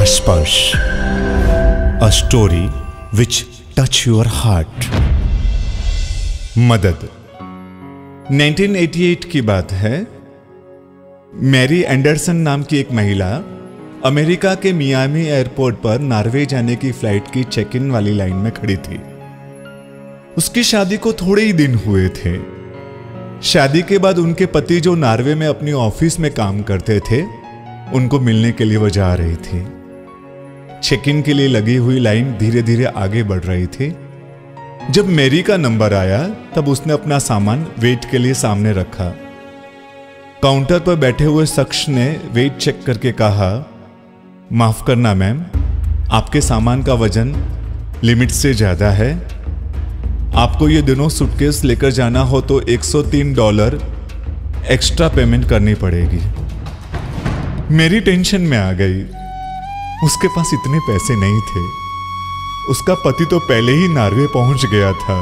स्पर्श, a story which touch your heart. मदद। 1988 की बात है। मैरी एंडरसन नाम की एक महिला अमेरिका के मियामी एयरपोर्ट पर नॉर्वे जाने की फ्लाइट की चेक इन वाली लाइन में खड़ी थी। उसकी शादी को थोड़े ही दिन हुए थे। शादी के बाद उनके पति, जो नॉर्वे में अपनी ऑफिस में काम करते थे, उनको मिलने के लिए वो जा रही थी। चेक इन के लिए लगी हुई लाइन धीरे धीरे आगे बढ़ रही थी। जब मैरी का नंबर आया तब उसने अपना सामान वेट के लिए सामने रखा। काउंटर पर बैठे हुए शख्स ने वेट चेक करके कहा, माफ करना मैम, आपके सामान का वजन लिमिट से ज्यादा है। आपको ये दोनों सूटकेस लेकर जाना हो तो $103 एक्स्ट्रा पेमेंट करनी पड़ेगी। मेरी टेंशन में आ गई। उसके पास इतने पैसे नहीं थे। उसका पति तो पहले ही नॉर्वे पहुंच गया था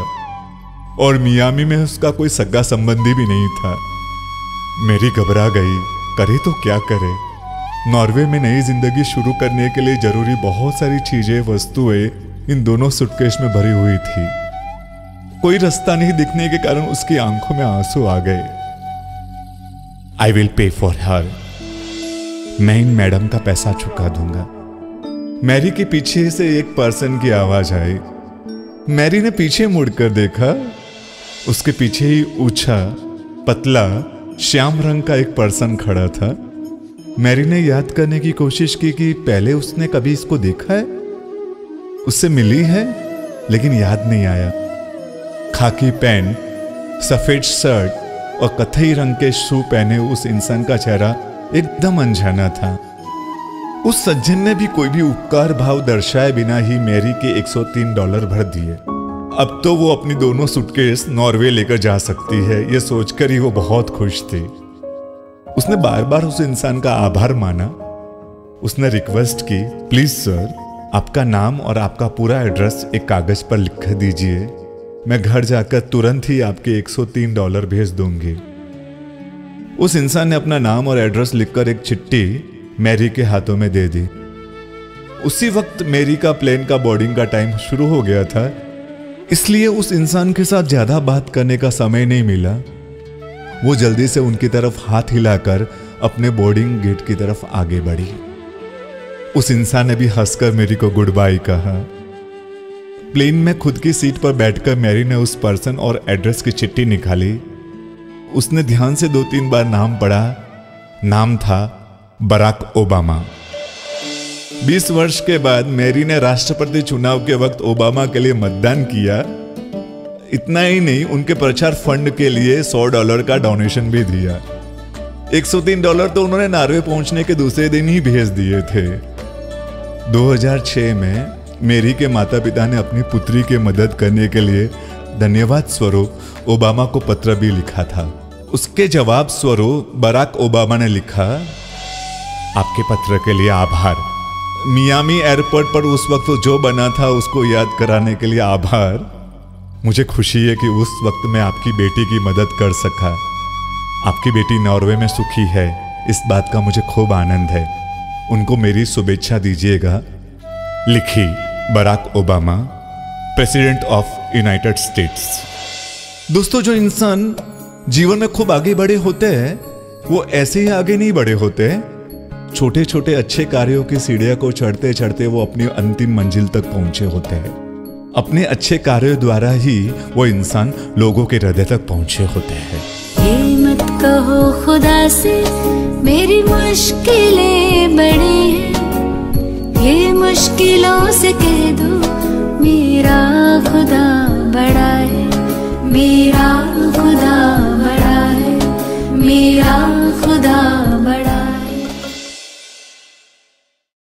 और मियामी में उसका कोई सगा संबंधी भी नहीं था। मेरी घबरा गई, करे तो क्या करे। नॉर्वे में नई जिंदगी शुरू करने के लिए जरूरी बहुत सारी चीजें, वस्तुएं इन दोनों सूटकेस में भरी हुई थी। कोई रास्ता नहीं दिखने के कारण उसकी आंखों में आंसू आ गए। I will pay for her. मैं इन मैडम का पैसा चुका दूंगा। मैरी के पीछे से एक पर्सन की आवाज आई। मैरी ने पीछे मुड़कर देखा। उसके पीछे ही ऊंचा, पतला, श्याम रंग का एक पर्सन खड़ा था। मैरी ने याद करने की कोशिश की कि पहले उसने कभी इसको देखा है, उससे मिली है, लेकिन याद नहीं आया। खाकी पैंट, सफेद शर्ट और कथई रंग के शू पहने उस इंसान का चेहरा एकदम अनजाना था। उस सज्जन ने भी कोई भी उपकार भाव दर्शाए बिना ही मैरी के $103 भर दिए। अब तो वो अपनी दोनों सूटकेस नॉर्वे लेकर जा सकती है, ये सोचकर ही वो बहुत खुश थी। उसने बार बार उस इंसान का आभार माना। उसने रिक्वेस्ट की, प्लीज सर, आपका नाम और आपका पूरा एड्रेस एक कागज पर लिख दीजिए। मैं घर जाकर तुरंत ही आपके $103 भेज दूंगी। उस इंसान ने अपना नाम और एड्रेस लिखकर एक चिट्ठी मैरी के हाथों में दे दी। उसी वक्त मैरी का प्लेन का बोर्डिंग का टाइम शुरू हो गया था, इसलिए उस इंसान के साथ ज्यादा बात करने का समय नहीं मिला। वो जल्दी से उनकी तरफ हाथ हिलाकर अपने बोर्डिंग गेट की तरफ आगे बढ़ी। उस इंसान ने भी हंसकर मैरी को गुड बाय कहा। प्लेन में खुद की सीट पर बैठकर मैरी ने उस पर्सन और एड्रेस की चिट्ठी निकाली। उसने ध्यान से 2-3 बार नाम पढ़ा। नाम था बराक ओबामा। 20 वर्ष के बाद मैरी ने राष्ट्रपति चुनाव के वक्त ओबामा के लिए मतदान किया। इतना ही नहीं, उनके प्रचार फंड के लिए $100 का डोनेशन भी दिया। $103 तो उन्होंने नॉर्वे पहुंचने के दूसरे दिन ही भेज दिए थे। 2006 में मैरी के माता पिता ने अपनी पुत्री की मदद करने के लिए धन्यवाद स्वरूप ओबामा को पत्र भी लिखा था। उसके जवाब स्वरूप बराक ओबामा ने लिखा, आपके पत्र के लिए आभार। मियामी एयरपोर्ट पर उस वक्त जो बना था उसको याद कराने के लिए आभार। मुझे खुशी है कि उस वक्त मैं आपकी बेटी की मदद कर सका। आपकी बेटी नॉर्वे में सुखी है, इस बात का मुझे खूब आनंद है। उनको मेरी शुभेच्छा दीजिएगा। लिखी Barack Obama, president of United States. दोस्तों, जो इंसान जीवन में खूब आगे बढ़े होते हैं वो ऐसे ही आगे नहीं बढ़े होते। छोटे छोटे अच्छे कार्यों की सीढ़ियों को चढ़ते चढ़ते वो अपनी अंतिम मंजिल तक पहुंचे होते हैं। अपने अच्छे कार्यों द्वारा ही वो इंसान लोगों के हृदय तक पहुंचे होते हैं। ये मत कहो खुदा से मेरी मुश्किलें बड़ी हैं, ये मुश्किलों से कह दो मेरा खुदा बड़ा है, मेरा